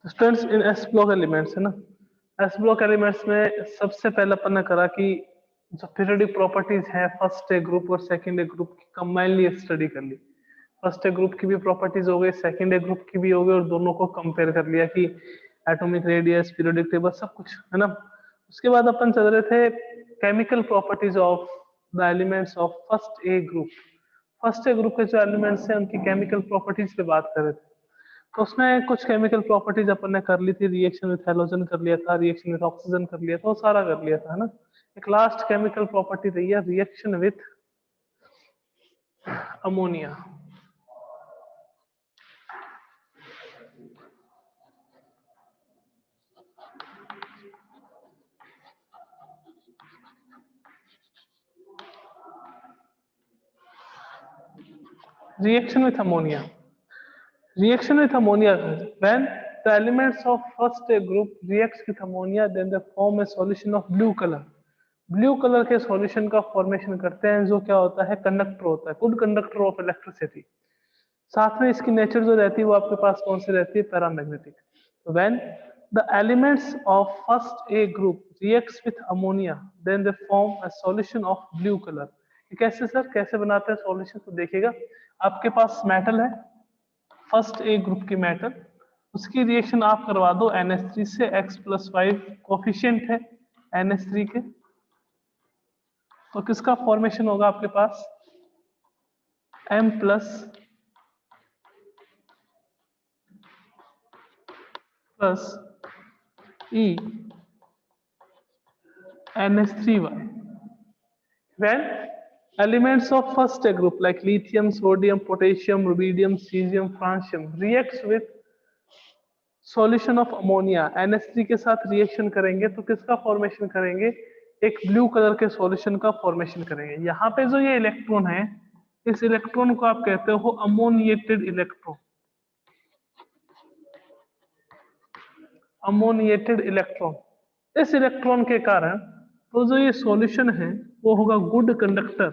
Students in S block elements है ना, S block elements में सबसे पहले अपन ने करा कि जो पीरियोडिक प्रॉपर्टीज है फर्स्ट ए ग्रुप और सेकंड ए ग्रुप की कंबाइनली स्टडी कर ली। फर्स्ट ए ग्रुप की भी प्रॉपर्टीज हो गई, सेकंड ए ग्रुप की भी हो गई, और दोनों को कंपेयर कर लिया कि एटॉमिक रेडियस, पीरियोडिक टेबल, सब कुछ है ना। उसके बाद अपन चल रहे थे chemical properties of the elements of first A group. First A group के जो एलिमेंट्स हैं उनकी केमिकल प्रॉपर्टीज पे बात कर रहे थे। तो उसमें कुछ केमिकल प्रॉपर्टीज अपन ने कर ली थी, रिएक्शन विथ हैलोजन कर लिया था, रिएक्शन विथ ऑक्सीजन कर लिया था, वो सारा कर लिया था है ना। एक लास्ट केमिकल प्रॉपर्टी रही है reaction with ammonia. Reaction with ammonia. Reaction with ammonia. When the elements of first group reacts with ammonia, then they form a solution of blue color. Blue colour के solution का formation करते हैं, जो क्या होता है, कंडक्टर होता है, गुड कंडक्टर ऑफ इलेक्ट्रिसिटी। साथ में इसकी नेचर जो रहती है वो आपके पास कौन सी रहती है, पैरामैग्नेटिक। तो when the elements of first A group reacts with ammonia, then they form a solution of blue colour. कैसे सर, कैसे बनाते हैं सॉल्यूशन? तो देखिएगा, आपके पास मेटल है, फर्स्ट ए ग्रुप की मेटल, उसकी रिएक्शन आप करवा दो NH3 से, X+5 कोफिशिएंट है NH3 के, तो किसका फॉर्मेशन होगा आपके पास, M plus E NH3Y। When elements of first group like lithium, sodium, potassium, rubidium, cesium, francium reacts with solution of ammonia, NH3 के साथ रिएक्शन करेंगे तो किसका फॉर्मेशन करेंगे, एक ब्लू कलर के सॉल्यूशन का फॉर्मेशन करेंगे। यहाँ पे जो ये इलेक्ट्रॉन है, इस इलेक्ट्रॉन को आप कहते हो अमोनिएटेड इलेक्ट्रॉन। अमोनिएटेड इलेक्ट्रॉन, इस इलेक्ट्रॉन के कारण तो जो ये सॉल्यूशन है वो होगा good conductor,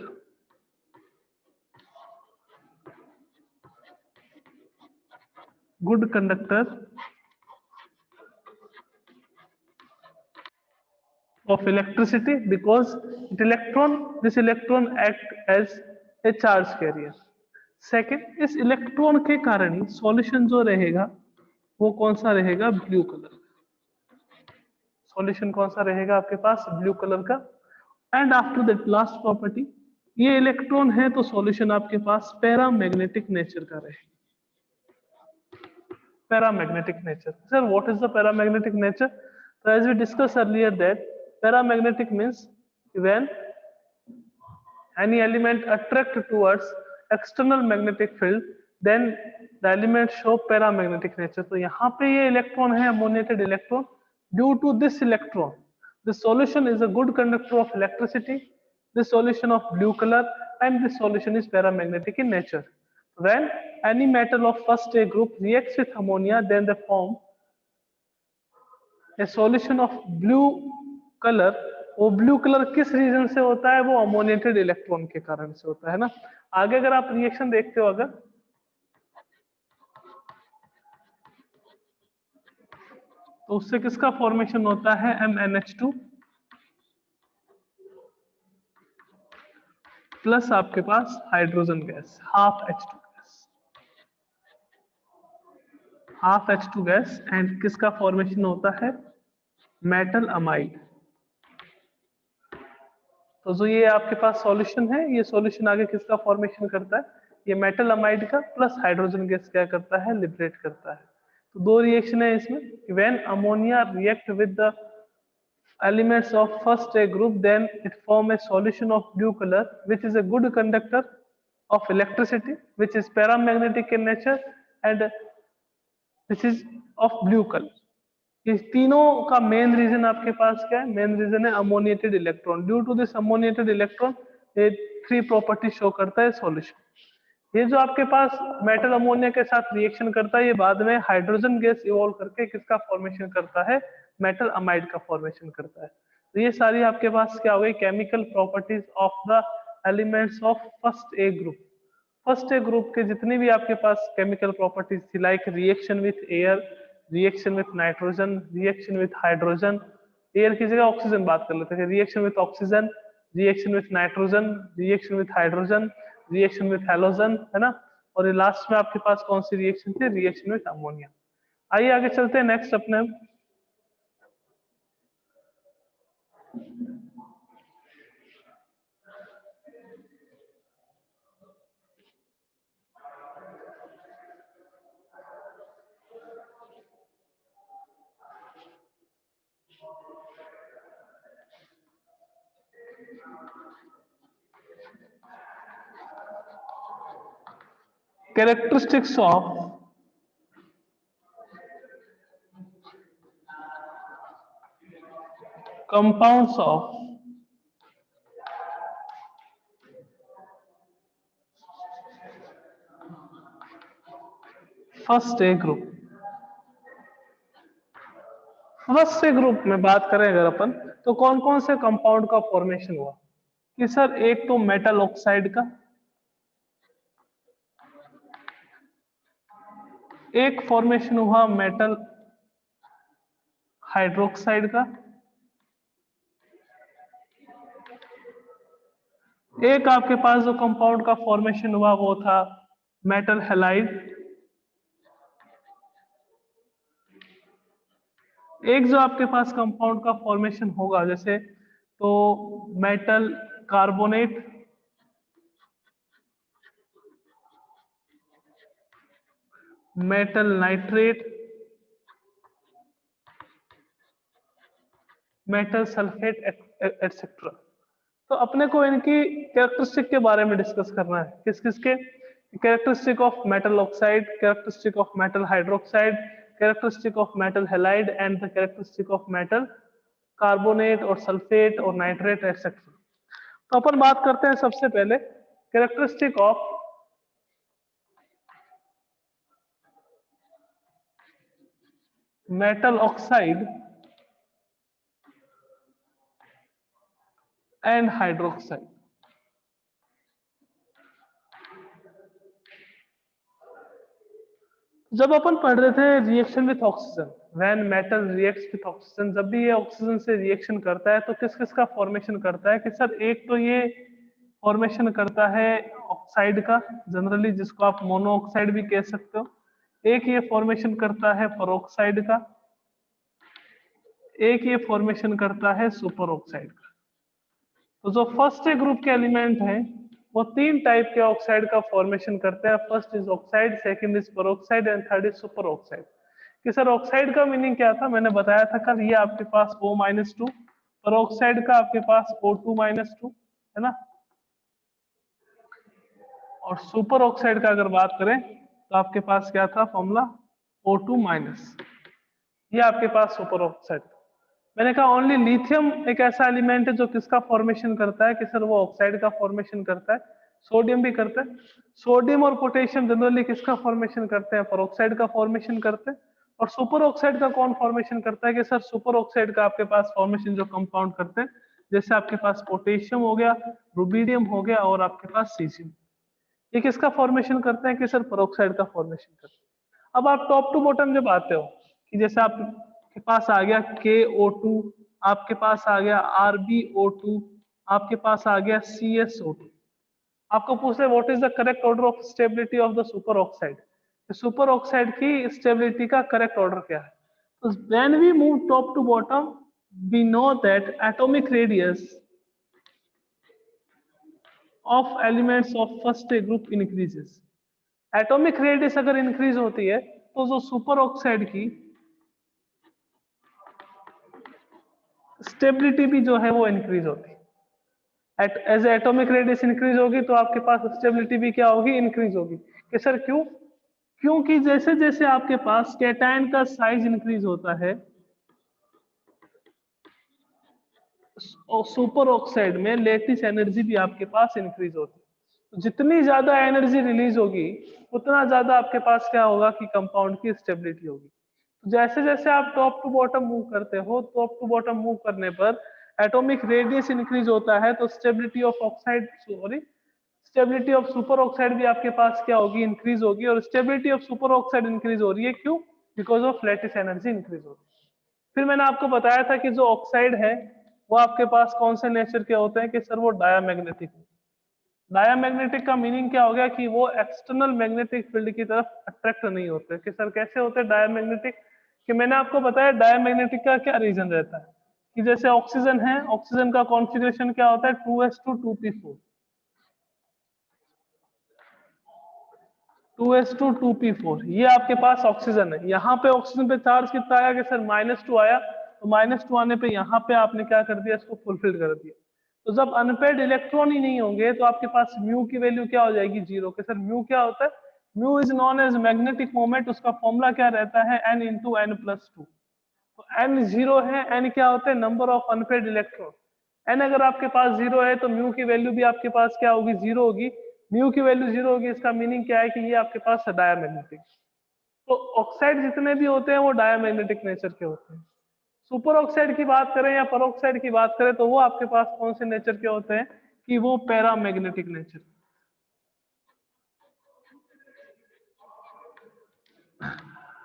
good conductor of electricity because this electron act as a charge carrier। Second, इस इलेक्ट्रॉन के कारण ही सॉल्यूशन जो रहेगा वो कौन सा रहेगा, ब्लू कलर। सॉल्यूशन कौन सा रहेगा आपके पास, ब्लू कलर का। And after that last property, ये इलेक्ट्रॉन है तो सॉल्यूशन आपके पास पैरामैग्नेटिक नेचर का रहेगा। Paramagnetic nature. Sir, what is the paramagnetic nature? So as we discussed earlier that paramagnetic means when any element attract towards external magnetic field, then the element show paramagnetic nature। तो यहाँ पे ये electron है ammoniated electron. Due to this electron, the solution is a good conductor of electricity, the solution of blue color, and the solution is paramagnetic in nature। When any metal of first A group reacts with ammonia, then they form a solution of blue color। वो blue colour किस reason से होता है, वो ammoniated electron के कारण से होता है ना। आगे अगर आप रिएक्शन देखते हो, अगर तो उससे किसका फॉर्मेशन होता है, MnH2 प्लस आपके पास हाइड्रोजन गैस, हाफ H2 गैस, एंड किसका फॉर्मेशन होता है, मेटल अमाइड। तो जो ये आपके पास सॉल्यूशन है, ये सॉल्यूशन आगे किसका फॉर्मेशन करता है, ये मेटल अमाइड का, प्लस हाइड्रोजन गैस क्या करता है, लिबरेट करता है। तो दो रिएक्शन है इसमें। When ammonia react with the elements of first A group, then it form a solution of blue color which is a good conductor of electricity, which is paramagnetic in nature, and this is of blue color। इस तीनों का main reason आपके पास क्या है, main reason है ammoniated electron. Due to this ammoniated electron ये three property show करता है सॉल्यूशन। ये जो आपके पास मेटल अमोनिया के साथ रिएक्शन करता है, ये बाद में हाइड्रोजन गैस इवॉल्व करके किसका फॉर्मेशन करता है, मेटल अमाइड का फॉर्मेशन करता है। तो ये सारी आपके पास क्या हो गई, chemical properties of the elements of first A group. First A group के जितनी भी आपके पास केमिकल प्रॉपर्टीज थी, like reaction with air, reaction with nitrogen, reaction with hydrogen, air की जगह ऑक्सीजन बात कर लेते हैं, reaction with oxygen, reaction with nitrogen, reaction with hydrogen, reaction with halogen, है ना। और ये लास्ट में आपके पास कौन सी रिएक्शन थी, रिएक्शन विथ अमोनिया। आइए आगे चलते हैं नेक्स्ट अपने characteristics of compounds of first A group. First A group में बात करें अगर अपन, तो कौन कौन से कंपाउंड का फॉर्मेशन हुआ कि सर, एक तो मेटल ऑक्साइड का, एक फॉर्मेशन हुआ मेटल हाइड्रोक्साइड का, एक आपके पास जो कंपाउंड का फॉर्मेशन हुआ वो था मेटल हैलाइड, एक जो आपके पास कंपाउंड का फॉर्मेशन होगा जैसे तो metal carbonate, metal nitrate, metal sulphate etcetera. तो अपने को इनकी कैरेक्टरिस्टिक के बारे में डिस्कस करना है, किस किस के, characteristic of metal oxide, characteristic of metal hydroxide, characteristic of metal halide and the characteristic of metal carbonate और सल्फेट और नाइट्रेट एटसेट्रा। तो अपन बात करते हैं सबसे पहले characteristic of metal oxide and hydroxide. जब अपन पढ़ रहे थे reaction with oxygen, when metal reacts with oxygen, जब भी ये ऑक्सीजन से रिएक्शन करता है तो किस किस का फॉर्मेशन करता है कि सर, एक तो ये फॉर्मेशन करता है ऑक्साइड का जनरली, जिसको आप मोनो ऑक्साइड भी कह सकते हो, एक ये फॉर्मेशन करता है पेरोक्साइड का, एक ये फॉर्मेशन करता है सुपर ऑक्साइड का। तो जो फर्स्ट ग्रुप के एलिमेंट हैं वो तीन टाइप के ऑक्साइड का फॉर्मेशन करते हैं, first is oxide, second is peroxide and third is super oxide. कि सर ऑक्साइड का मीनिंग क्या था, मैंने बताया था कल, ये आपके पास O-2, पेरोक्साइड का आपके पास O2-2, है ना। और सुपर ऑक्साइड का अगर बात करें तो आपके पास क्या था फॉर्मूला, O2-, ये आपके पास सुपर ऑक्साइड। मैंने कहा ओनली लिथियम एक ऐसा एलिमेंट है जो किसका फॉर्मेशन करता है कि सर वो ऑक्साइड का फॉर्मेशन करता है, सोडियम भी करता है। सोडियम और पोटेशियम जनरली किसका फॉर्मेशन करते हैं, पेरोक्साइड का फॉर्मेशन करते हैं। और सुपर ऑक्साइड का कौन फॉर्मेशन करता है कि सर सुपर ऑक्साइड का आपके पास फॉर्मेशन जो कंपाउंड करते हैं, जैसे आपके पास पोटेशियम हो गया, रुबीडियम हो गया और आपके पास सीजियम, ये किसका फॉर्मेशन करते हैं कि सर पेरोक्साइड का फॉर्मेशन करते हैं। अब आप टॉप टू बॉटम जब आते हो कि जैसे आपके पास आ गया KO2, आपके पास आ गया RbO2, आपके पास आ गया CSO2, आपको पूछ रहे what is the correct order of stability of the super oxide, super oxide की स्टेबिलिटी का करेक्ट ऑर्डर क्या है। तो when we move top to bottom we know that atomic radius of elements of first group increases. Atomic radius अगर increase होती है तो जो सुपर ऑक्साइड की स्टेबिलिटी भी जो है वो इंक्रीज होती है। एज एटॉमिक रेडियस इंक्रीज होगी तो आपके पास स्टेबिलिटी भी क्या होगी, इंक्रीज होगी। कि सर क्यों, क्योंकि जैसे जैसे आपके पास कैटायन का साइज इंक्रीज होता है और सुपर ऑक्साइड में लेटिस एनर्जी भी आपके पास इंक्रीज होती है। तो जितनी ज्यादा एनर्जी रिलीज होगी उतना ज्यादा आपके पास क्या होगा कि कंपाउंड की स्टेबिलिटी होगी। तो जैसे जैसे आप टॉप टू बॉटम मूव करते हो, टॉप टू बॉटम मूव करने पर एटॉमिक रेडियस इंक्रीज होता है तो stability of oxide, sorry, stability of super oxide भी आपके पास क्या होगी, इंक्रीज होगी। और stability of super oxide increase हो रही है क्यों, because of lattice energy increase होती है। फिर मैंने आपको बताया था कि जो ऑक्साइड है वो आपके पास कौन से नेचर के होते हैं कि सर वो डायामैग्नेटिक। डायामैग्नेटिक का मीनिंग क्या हो गया कि वो एक्सटर्नल मैग्नेटिक फील्ड की तरफ अट्रैक्ट नहीं होते। कि सर कैसे होते हैं डायामैग्नेटिक? कि मैंने आपको बताया डायामैग्नेटिक का क्या रीजन रहता है कि जैसे ऑक्सीजन है, ऑक्सीजन का कॉन्फ़िगरेशन क्या होता है 2s2 2p4। 2s2 2p4 ये आपके पास ऑक्सीजन है। यहाँ पे ऑक्सीजन पे चार्ज कितना आया कि सर -2 आया, तो -2 आने पे यहाँ पे आपने क्या कर दिया, इसको फुलफिल कर दिया। तो जब अनपेड इलेक्ट्रॉन ही नहीं होंगे तो आपके पास म्यू की वैल्यू क्या हो जाएगी, 0। कि सर म्यू क्या होता है? Mu is known as magnetic moment. उसका फॉर्मूला क्या रहता है? n into n plus two. तो n 0 है, n क्या होता है? Number of unpaired electron. n अगर आपके पास 0 है तो म्यू की वैल्यू भी आपके पास क्या होगी? 0 होगी। म्यू की वैल्यू 0 होगी, इसका मीनिंग क्या है कि ये आपके पास है डायामैग्नेटिक। तो ऑक्साइड जितने भी होते हैं वो डायामैग्नेटिक नेचर के होते हैं। सुपर ऑक्साइड की बात करें या पर ऑक्साइड की बात करें तो वो आपके पास कौन से नेचर के होते हैं कि वो पैरामैग्नेटिक नेचर।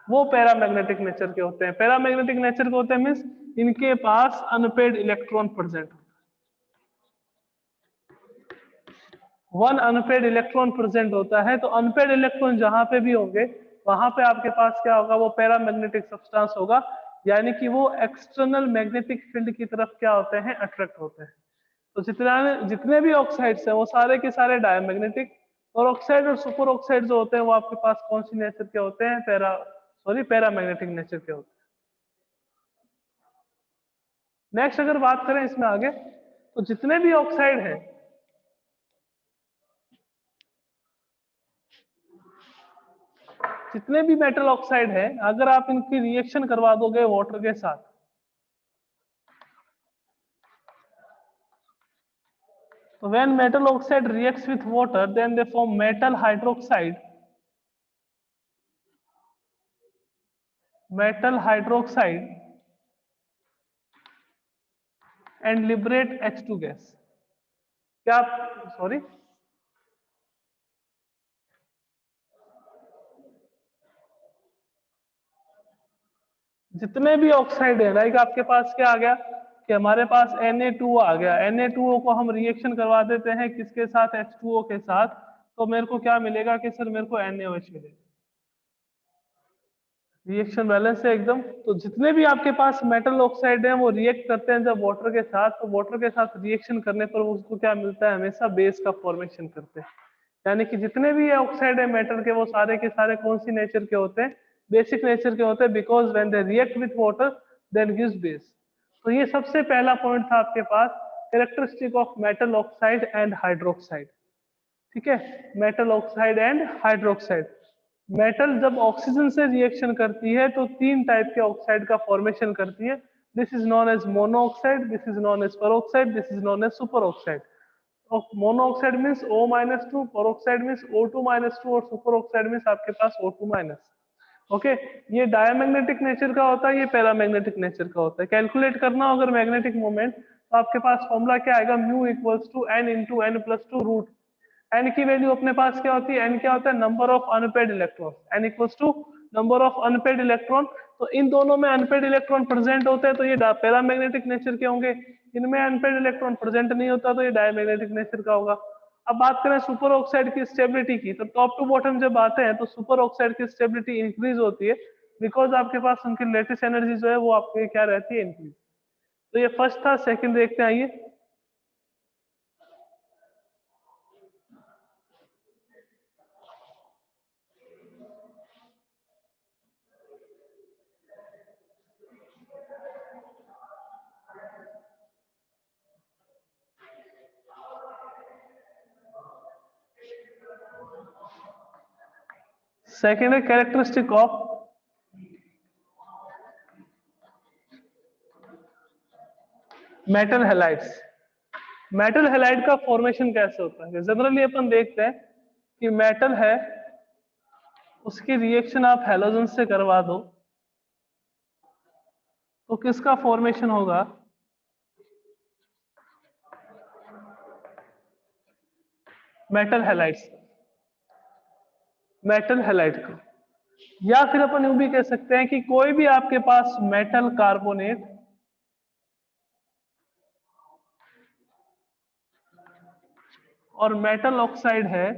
वो पैरामैग्नेटिक नेचर के होते हैं। पैरामैग्नेटिक नेचर के होते हैं मीन्स इनके पास अनपेड इलेक्ट्रॉन प्रेजेंट होता है। वन अनपेड इलेक्ट्रॉन प्रेजेंट होता है। तो अनपेड इलेक्ट्रॉन जहां पे भी होंगे वहां पे आपके पास क्या होगा? वो पैरामैग्नेटिक सब्सटेंस होगा। यानी कि वो एक्सटर्नल मैग्नेटिक फील्ड की तरफ क्या होते हैं? अट्रैक्ट होते हैं। तो जितने भी ऑक्साइड्स हैं वो सारे के सारे डायमैग्नेटिक। और ऑक्साइड और सुपर ऑक्साइड जो होते हैं वो आपके पास कौन सी नेचर के होते हैं? पैरामैग्नेटिक नेचर के होते हैं। नेक्स्ट अगर बात करें इसमें आगे, तो जितने भी ऑक्साइड हैं, जितने भी मेटल ऑक्साइड है, अगर आप इनकी रिएक्शन करवा दोगे वाटर के साथ, तो when metal oxide reacts with water then they form metal hydroxide and liberate H2 gas. क्या आप सॉरी जितने भी ऑक्साइड है, लाइक आपके पास क्या आ गया कि हमारे पास Na2 आ गया। Na2O को हम रिएक्शन करवा देते हैं किसके साथ? H2O के साथ। तो मेरे को क्या मिलेगा कि सर मेरे को NaOH मिलेगा। रिएक्शन बैलेंस है एकदम। तो जितने भी आपके पास मेटल ऑक्साइड हैं वो रिएक्ट करते हैं जब वाटर के साथ, तो वाटर के साथ रिएक्शन करने पर उसको क्या मिलता है? हमेशा बेस का फॉर्मेशन करते हैं। यानी कि जितने भी ऑक्साइड है मेटल के वो सारे के सारे कौन सी नेचर के होते हैं? बेसिक नेचर के होते हैं। Because when they react with water then gives base. तो ये सबसे पहला पॉइंट था आपके पास, characteristic of metal oxide and hydroxide. ठीक है, metal oxide and hydroxide. Metal जब ऑक्सीजन से रिएक्शन करती है तो तीन टाइप के ऑक्साइड का फॉर्मेशन करती है। This is known as mono oxide, this is known as peroxide, this is known as super oxide. Mono oxide means O-2, peroxide means O2-2 और सुपर ऑक्साइड मीन्स आपके पास O2-। ओके, ये diamagnetic nature का होता है, ये paramagnetic nature का होता है। कैलकुलेट करना हो अगर मैग्नेटिक मोमेंट तो आपके पास फॉर्मूला क्या आएगा? Mu equals to n into n plus two root. n की वैल्यू अपने पास क्या होती है? n क्या होता है? Number of unpaired electron. n equals to number of unpaired electron. तो इन दोनों में अनपेड इलेक्ट्रॉन प्रेजेंट होते हैं तो ये पैरामैग्नेटिक नेचर के होंगे। इनमें अनपेड इलेक्ट्रॉन प्रेजेंट नहीं होता तो ये डायमैग्नेटिक नेचर का होगा। अब बात करें सुपर ऑक्साइड की स्टेबिलिटी की, तो टॉप टू बॉटम जब आते हैं तो सुपर ऑक्साइड की स्टेबिलिटी इंक्रीज होती है। बिकॉज आपके पास उनकी लेटेस्ट एनर्जी जो है वो आपके क्या रहती है? इंक्रीज। तो ये फर्स्ट था। सेकंड देखते हैं आइए। सेकंड है characteristic of metal halides. Metal halide का फॉर्मेशन कैसे होता है? जनरली अपन देखते हैं कि मेटल है, उसकी रिएक्शन आप हैलोजन से करवा दो तो किसका फॉर्मेशन होगा? Metal halides. मेटल हैलाइड का। या फिर अपन यूं भी कह सकते हैं कि कोई भी आपके पास मेटल कार्बोनेट और मेटल ऑक्साइड है,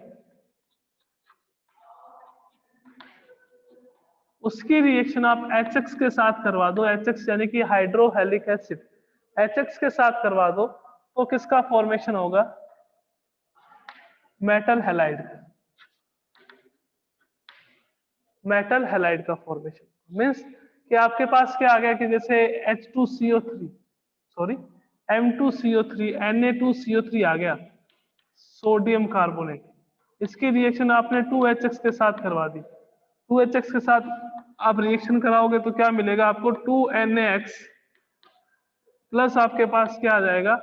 उसकी रिएक्शन आप HX के साथ करवा दो, HX यानी कि हाइड्रोहेलिक एसिड, HX के साथ करवा दो, तो किसका फॉर्मेशन होगा? मेटल हैलाइड, मेटल हैलाइड का फॉर्मेशन। मींस कि आपके पास क्या आ गया कि जैसे H2CO3 सॉरी M2CO3 Na2CO3 आ गया, सोडियम कार्बोनेट, इसकी रिएक्शन आपने 2HX के साथ करवा दी, 2HX के साथ आप रिएक्शन कराओगे तो क्या मिलेगा आपको? 2NaX प्लस आपके पास क्या आ जाएगा?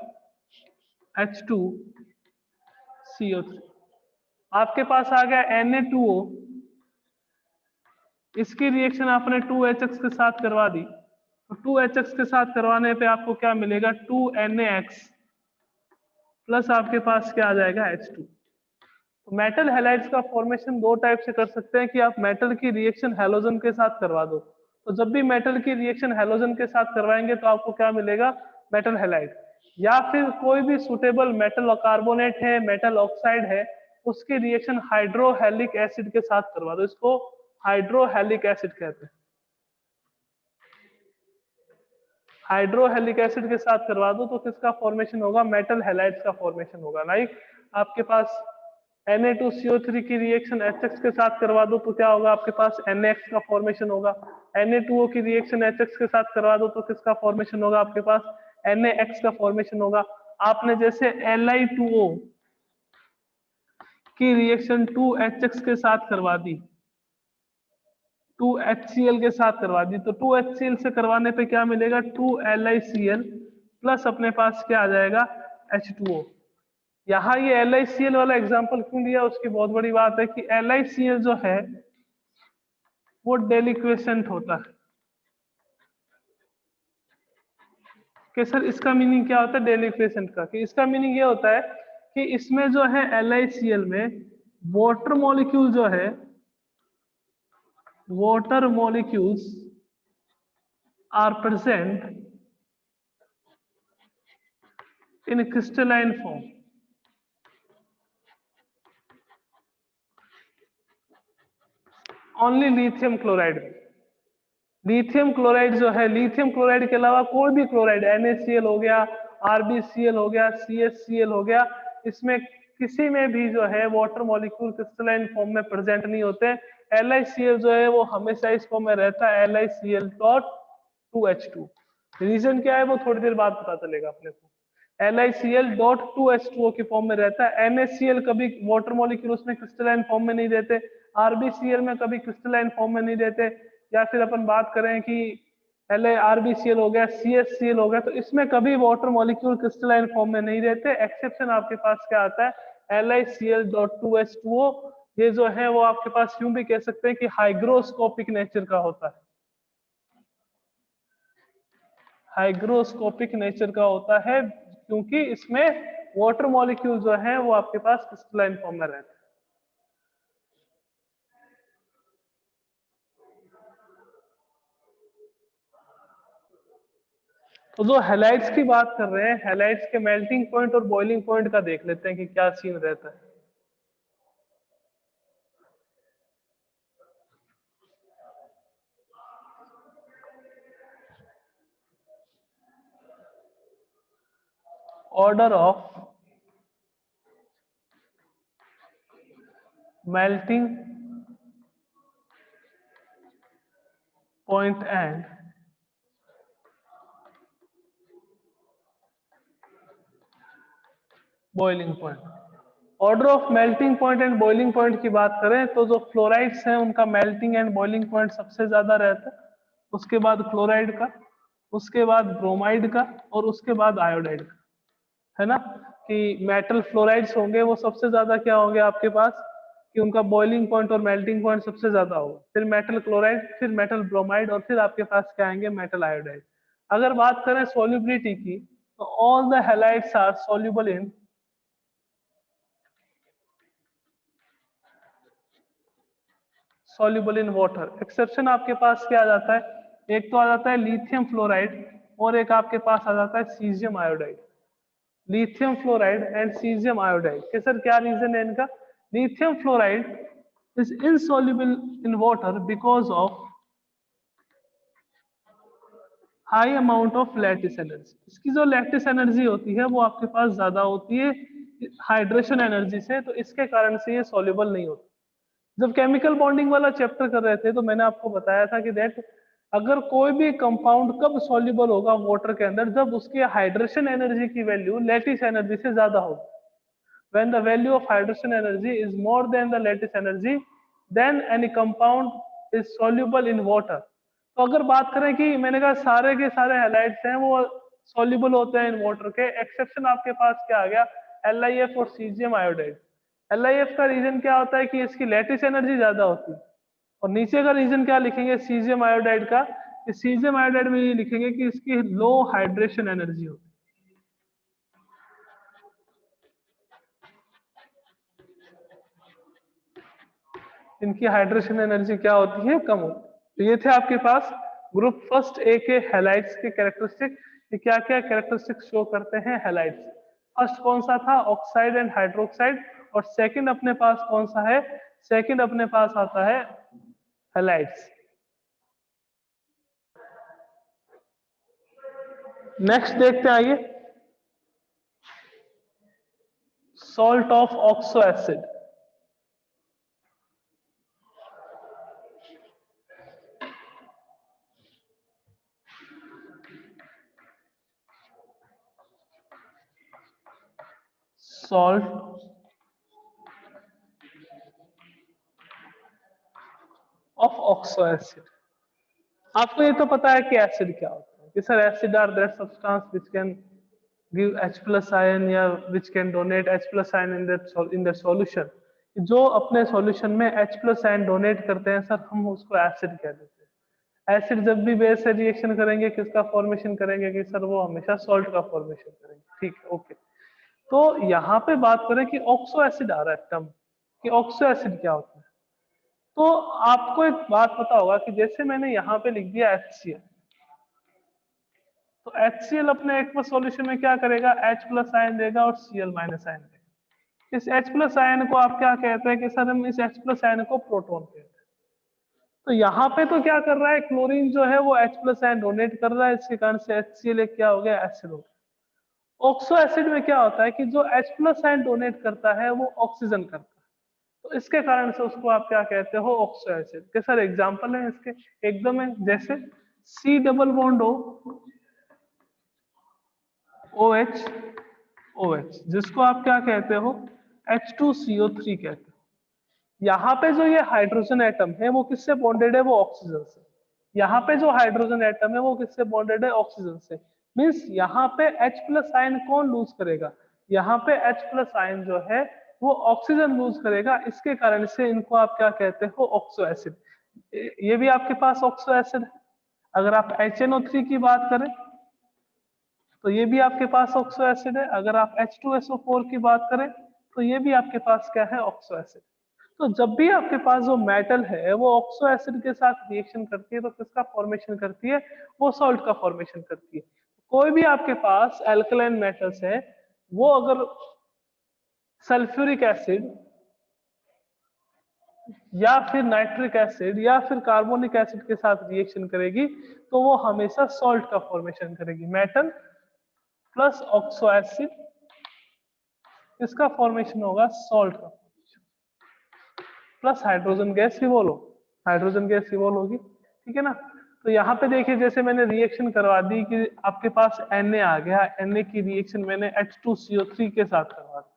H2CO3। आपके पास आ गया Na2O, इसकी रिएक्शन आपने 2HX के साथ करवा दी, तो 2HX के साथ करवाने पे आपको क्या मिलेगा? 2NaX प्लस आपके पास क्या आ जाएगा? H2। तो मेटल हैलाइड्स का फॉर्मेशन दो टाइप से कर सकते हैं कि आप मेटल की रिएक्शन हैलोजन के साथ करवा दो, तो जब भी मेटल की रिएक्शन हैलोजन के साथ करवाएंगे तो आपको क्या मिलेगा? Metal halide. या फिर कोई भी सुटेबल मेटल कार्बोनेट है, मेटल ऑक्साइड है, उसकी रिएक्शन हाइड्रोहेलिक एसिड के साथ करवा दो, इसको हाइड्रोहेलिक एसिड कहते हैं। हाइड्रोहेलिक एसिड के साथ करवा दो तो किसका फॉर्मेशन होगा? मेटल हैलाइड्स का फॉर्मेशन होगा। लाइक आपके पास Na2CO3 की रिएक्शन HX के साथ करवा दो तो क्या होगा? आपके पास NaX का फॉर्मेशन होगा। Na2O की रिएक्शन HX के साथ करवा दो तो किसका फॉर्मेशन होगा? आपके पास NaX का फॉर्मेशन होगा। आपने जैसे Li2O की रिएक्शन 2HX के साथ करवा दी, 2HCl के साथ करवा दी, तो 2HCl से करवाने पे क्या मिलेगा? 2LiCl प्लस अपने पास क्या आ जाएगा? H2O। यहाँ ये LiCl वाला एग्जांपल क्यों लिया, उसकी बहुत बड़ी बात है कि LiCl जो है वो डेलिक्वेसेंट होता है। कि सर इसका मीनिंग क्या होता है डेलिक्वेसेंट का? कि इसका मीनिंग ये होता है कि इसमें जो है LiCl में वाटर मॉलिक्यूल जो है, water molecules are present in crystalline form. Only lithium chloride. Lithium chloride जो है, लिथियम क्लोराइड के अलावा कोई भी क्लोराइड, NaCl हो गया, RbCl हो गया, CHCl हो गया, इसमें किसी में भी जो है वाटर मॉलिक्यूल क्रिस्टलाइन फॉर्म में प्रेजेंट नहीं होते। LiCl जो है वो हमेशा इस फॉर्म में रहता है, LiCl.2H2। रीजन क्या है वो थोड़ी देर बाद पता चलेगा अपने को। LiCl.2H2O की फॉर्म में रहता है। NaCl कभी वाटर मॉलिक्यूल उसमें क्रिस्टलाइन फॉर्म में नहीं रहते, RbCl में कभी क्रिस्टलाइन फॉर्म में नहीं रहते। या फिर अपन बात करें कि RbCl हो गया, CHCl हो गया, तो इसमें कभी वाटर मॉलिक्यूल क्रिस्टलाइन फॉर्म में नहीं रहते। एक्सेप्शन आपके पास क्या आता है? LiCl.2H2O। ये जो है वो आपके पास यूं भी कह सकते हैं कि हाइग्रोस्कोपिक नेचर का होता है, हाइग्रोस्कोपिक नेचर का होता है, क्योंकि इसमें वाटर मॉलिक्यूल जो है वो आपके पास क्रिस्टलाइन फॉर्म में रहते हैं। तो जो हैलाइड्स की बात कर रहे हैं, हैलाइड्स के मेल्टिंग पॉइंट और बॉइलिंग पॉइंट का देख लेते हैं कि क्या सीन रहता है। Order of melting point and boiling point. Order of melting point and boiling point की बात करें तो जो फ्लोराइड्स हैं उनका मेल्टिंग एंड बॉइलिंग पॉइंट सबसे ज्यादा रहता है, उसके बाद क्लोराइड का, उसके बाद ब्रोमाइड का, और उसके बाद आयोडाइड का, है ना? कि मेटल फ्लोराइड्स होंगे वो सबसे ज्यादा क्या होंगे आपके पास, कि उनका बॉइलिंग पॉइंट और मेल्टिंग पॉइंट सबसे ज्यादा होगा, फिर मेटल क्लोराइड, फिर मेटल ब्रोमाइड, और फिर आपके पास क्या आएंगे? Metal iodide. अगर बात करें सोल्यूबिलिटी की, तो all the halides are soluble in soluble in water। Exception आपके पास क्या आ जाता है, एक तो आ जाता है लिथियम फ्लोराइड और एक आपके पास आ जाता है caesium iodide. Lithium fluoride and caesium iodide के सर क्या रीजन है इनका? Lithium fluoride is insoluble in water because of high amount of lattice energy. इसकी जो लैटिस एनर्जी होती है वो आपके पास ज्यादा होती है हाइड्रेशन एनर्जी से, तो इसके कारण से ये सॉल्युबल नहीं होता। जब केमिकल बॉन्डिंग वाला चैप्टर कर रहे थे तो मैंने आपको बताया था कि दैट अगर कोई भी कंपाउंड कब सॉल्युबल होगा वाटर के अंदर, जब उसकी हाइड्रेशन एनर्जी की वैल्यू लैटिस एनर्जी से ज्यादा होगी। when the value of hydrogen energy is more than the lattice energy then any compound is soluble in water। तो अगर बात करें कि मैंने कहा सारे के सारे हैलाइड्स हैं वो सॉल्युबल होते हैं इन वाटर के, एक्सेप्शन आपके पास क्या आ गया? LiF और सीजियम आयोडाइड। LiF का रीजन क्या होता है कि इसकी लैटिस एनर्जी ज्यादा होती है, और नीचे का रीजन क्या लिखेंगे सीजियम आयोडाइड का? सीजियम आयोडाइड में ये लिखेंगे कि इसकी लो हाइड्रेशन एनर्जी होती है। इनकी हाइड्रेशन एनर्जी क्या होती है? कम होती है। तो ये थे आपके पास ग्रुप फर्स्ट ए के हैलाइड्स के कैरेक्टरिस्टिक, ये क्या क्या कैरेक्टरिस्टिक शो करते हैं हैलाइड्स। फर्स्ट कौन सा था? Oxide and hydroxide. और सेकंड अपने पास कौन सा है? सेकंड अपने पास आता है हैलाइड्स। नेक्स्ट देखते हैं, आइए salt of oxo acid. Salt of oxo acid. आपको ये तो पता है कि एसिड क्या होता है, कि sir acid are that substance which can give H+ ion या which can donate H+ ion in that solution. जो अपने सॉल्यूशन में H+ आयन डोनेट करते हैं सर, हम उसको एसिड कह देते हैं। एसिड जब भी बेस से रिएक्शन करेंगे किसका फॉर्मेशन करेंगे? कि सर वो हमेशा सॉल्ट का फॉर्मेशन करेंगे। ठीक है, ओके। तो यहाँ पे बात करें कि ऑक्सो एसिड आ रहा है टर्म, कि ऑक्सो एसिड क्या होता है। तो आपको एक बात पता होगा कि जैसे मैंने यहाँ पे लिख दिया HCl, तो HCl अपने एक्वस सॉल्यूशन में क्या करेगा? H+ आयन देगा और Cl- आयन देगा। इस H+ आयन को आप क्या कहते हैं? कि सर हम इस H+ आयन को प्रोटॉन कहते हैं। तो यहाँ पे तो क्या कर रहा है, क्लोरीन जो है वो H+ आयन डोनेट कर रहा है, इसके कारण से HCl एक क्या हो गया? एसिड हो गया। ऑक्सो एसिड में क्या होता है कि जो H+ आयन डोनेट करता है वो ऑक्सीजन करता है, तो इसके कारण से उसको आप क्या कहते हो? ऑक्सो एसिड के। सर एग्जांपल है इसके एकदम है, जैसे C double bond OH OH, जिसको आप क्या कहते हो? H2CO3 कहते हो। यहाँ पे जो ये हाइड्रोजन एटम है वो किससे बॉन्डेड है? वो ऑक्सीजन से। यहाँ पे जो हाइड्रोजन एटम है वो किससे बॉन्डेड है? ऑक्सीजन से। मींस यहाँ पे H+ आयन कौन लूज करेगा? यहाँ पे H+ आयन जो है वो ऑक्सीजन लूज करेगा, इसके कारण से इनको आप क्या कहते हो? Oxo acid. ये भी आपके पास ऑक्सो एसिड है। अगर आप HNO3 की बात करें तो ये भी आपके पास ऑक्सो एसिड है। अगर आप H2SO4 की बात करें तो ये भी आपके पास क्या है? Oxo acid. तो जब भी आपके पास जो मेटल है वो ऑक्सो एसिड के साथ रिएक्शन करती है तो किसका फॉर्मेशन करती है? वो सॉल्ट का फॉर्मेशन करती है। कोई भी आपके पास एल्कलाइन मेटल्स है वो अगर सल्फ्यूरिक एसिड या फिर नाइट्रिक एसिड या फिर कार्बोनिक एसिड के साथ रिएक्शन करेगी तो वो हमेशा सॉल्ट का फॉर्मेशन करेगी। मेटल प्लस ऑक्सो एसिड, इसका फॉर्मेशन होगा सॉल्ट का, प्लस हाइड्रोजन गैस रिवॉल्व हो, हाइड्रोजन गैस रिवॉल्व होगी। ठीक है ना? तो यहाँ पे देखिए जैसे मैंने रिएक्शन करवा दी कि आपके पास Na आ गया, Na की रिएक्शन मैंने H2CO3 के साथ करवा दी,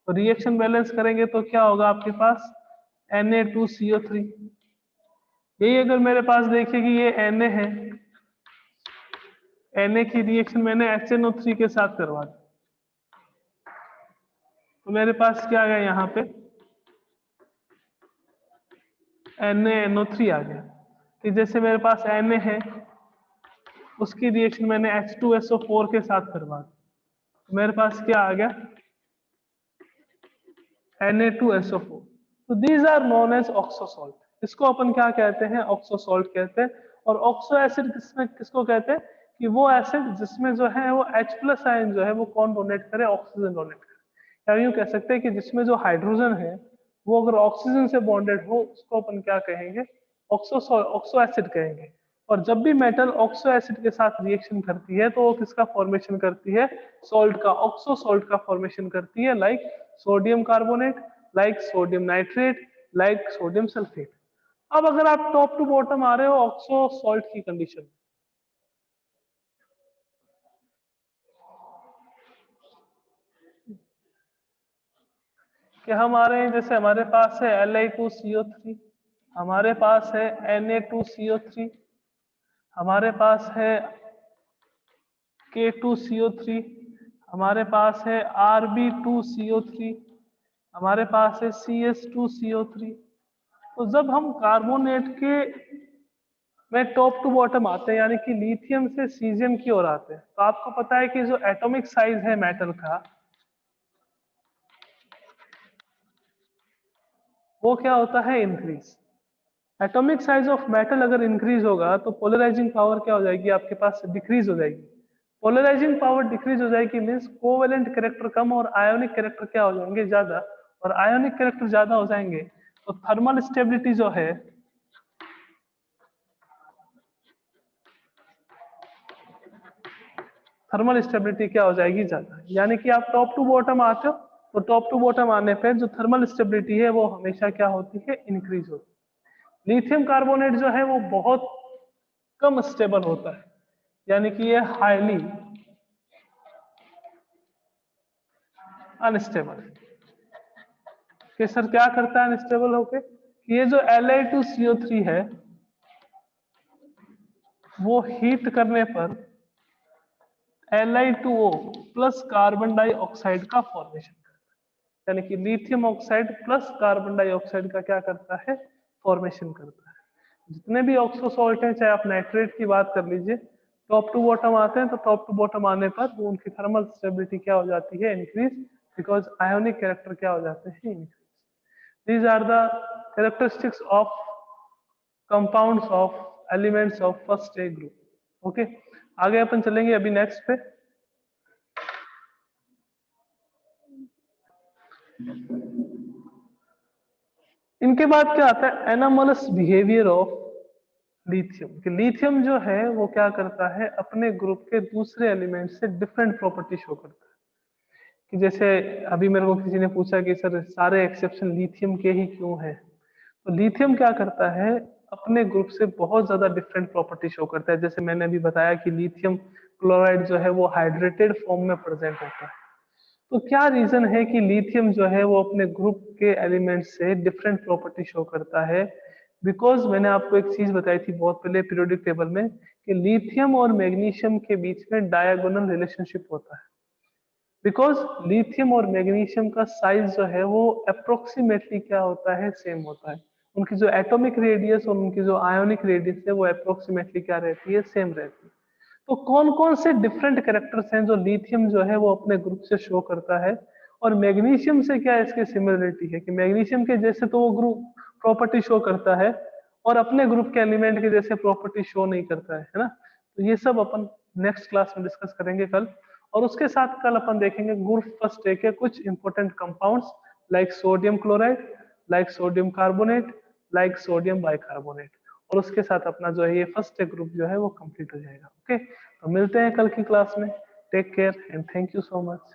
तो रिएक्शन बैलेंस करेंगे तो क्या होगा आपके पास? Na2CO3। यही अगर मेरे पास देखिए कि ये Na है, Na की रिएक्शन मैंने HNO3 के साथ करवा दी, तो मेरे पास क्या आ गया यहाँ पे? NaNO3 आ गया। कि जैसे मेरे पास Na है उसकी रिएक्शन मैंने H2SO4 के साथ करवा दी, तो मेरे पास क्या आ गया? Na2SO4। तो these are known as oxo salt. इसको अपन क्या कहते हैं, ऑक्सो सॉल्ट कहते हैं। और ऑक्सो एसिड किसमें किसको कहते हैं कि वो एसिड जिसमें जो है वो H+ आयन जो है वो कौन डोनेट करे, ऑक्सीजन डोनेट करे। या यूं कह सकते हैं कि जिसमें जो हाइड्रोजन है वो अगर ऑक्सीजन से बॉन्डेड हो उसको अपन क्या कहेंगे, ऑक्सो एसिड कहेंगे। और जब भी मेटल ऑक्सो एसिड के साथ रिएक्शन करती है तो वो किसका फॉर्मेशन करती है, सॉल्ट का, ऑक्सो सॉल्ट का फॉर्मेशन करती है, like sodium carbonate, like sodium nitrate, like sodium sulphate. अब अगर आप टॉप टू बॉटम आ रहे हो ऑक्सो सॉल्ट की कंडीशन, कि हम आ रहे हैं जैसे हमारे पास है Li2CO3, हमारे पास है Na2CO3, हमारे पास है K2CO3, हमारे पास है Rb2CO3, हमारे पास है CS2CO3। तो जब हम कार्बोनेट के में टॉप टू बॉटम आते हैं यानी कि लिथियम से सीजियम की ओर आते हैं, तो आपको पता है कि जो एटॉमिक साइज है मेटल का वो क्या होता है, increase. Atomic size of metal अगर इंक्रीज होगा तो पोलराइजिंग पावर क्या हो जाएगी आपके पास, डिक्रीज हो जाएगी। पोलराइजिंग पावर डिक्रीज हो जाएगी मीन्स कोवेलेंट कैरेक्टर कम और आयोनिक कैरेक्टर क्या हो जाएंगे, ज्यादा। और आयोनिक कैरेक्टर ज्यादा हो जाएंगे तो थर्मल स्टेबिलिटी जो है, थर्मल स्टेबिलिटी क्या हो जाएगी, ज्यादा। यानी कि आप टॉप टू बॉटम आते हो तो टॉप टू बॉटम आने पे जो थर्मल स्टेबिलिटी है वो हमेशा क्या होती है, इंक्रीज होती है। लिथियम कार्बोनेट जो है वो बहुत कम स्टेबल होता है, यानी कि ये हाईली अनस्टेबल। कि सर क्या करता है अनस्टेबल होके, कि ये जो Li2CO3 है वो हीट करने पर Li2O प्लस कार्बन डाइऑक्साइड का फॉर्मेशन करता है। यानी कि lithium oxide plus carbon dioxide का क्या करता है, फॉर्मेशन करता है। जितने भी ऑक्सो सॉल्ट हैं, चाहे आप नाइट्रेट की बात कर लीजिए, टॉप टू बॉटम आते हैं तो टॉप टू बॉटम आने पर वो उनकी थर्मल स्टेबिलिटी क्या हो जाती है, इंक्रीज, बिकॉज आयोनिक कैरेक्टर क्या हो जाते हैं, increase. These are the characteristics of compounds of elements of first A group. Okay, आगे अपन चलेंगे अभी नेक्स्ट पे। इनके बाद क्या आता है, एनामलस बिहेवियर ऑफ लिथियम। कि लिथियम जो है वो क्या करता है, अपने ग्रुप के दूसरे एलिमेंट से डिफरेंट प्रॉपर्टी शो करता है। कि जैसे अभी मेरे को किसी ने पूछा कि सर सारे एक्सेप्शन लिथियम के ही क्यों है, तो लिथियम क्या करता है, अपने ग्रुप से बहुत ज्यादा डिफरेंट प्रॉपर्टी शो करता है। जैसे मैंने अभी बताया कि लिथियम क्लोराइड जो है वो हाइड्रेटेड फॉर्म में प्रेजेंट होता है। तो क्या रीजन है कि लिथियम जो है वो अपने ग्रुप के एलिमेंट से डिफरेंट प्रॉपर्टी शो करता है? बिकॉज मैंने आपको एक चीज बताई थी बहुत पहले पीरियोडिक टेबल में, कि लिथियम और मैग्नीशियम के बीच में डायगोनल रिलेशनशिप होता है। बिकॉज लिथियम और मैग्नीशियम का साइज जो है वो अप्रोक्सीमेटली क्या होता है, सेम होता है। उनकी जो एटॉमिक रेडियस और उनकी जो आयोनिक रेडियस है वो अप्रोक्सीमेटली क्या रहती है, सेम रहती है। तो कौन कौन से डिफरेंट कैरेक्टर्स हैं जो लिथियम जो है वो अपने ग्रुप से शो करता है, और मैग्नीशियम से क्या इसकी सिमिलरिटी है, कि मैग्नीशियम के जैसे तो वो ग्रुप प्रॉपर्टी शो करता है और अपने ग्रुप के एलिमेंट के जैसे प्रॉपर्टी शो नहीं करता है ना। तो ये सब अपन नेक्स्ट क्लास में डिस्कस करेंगे कल। और उसके साथ कल अपन देखेंगे ग्रुप फर्स्ट ए के कुछ important compounds, like sodium chloride, like sodium carbonate, like sodium bicarbonate. और उसके साथ अपना जो है ये फर्स्ट ए ग्रुप जो है वो कंप्लीट हो जाएगा। ओके, तो मिलते हैं कल की क्लास में। Take care and thank you so much.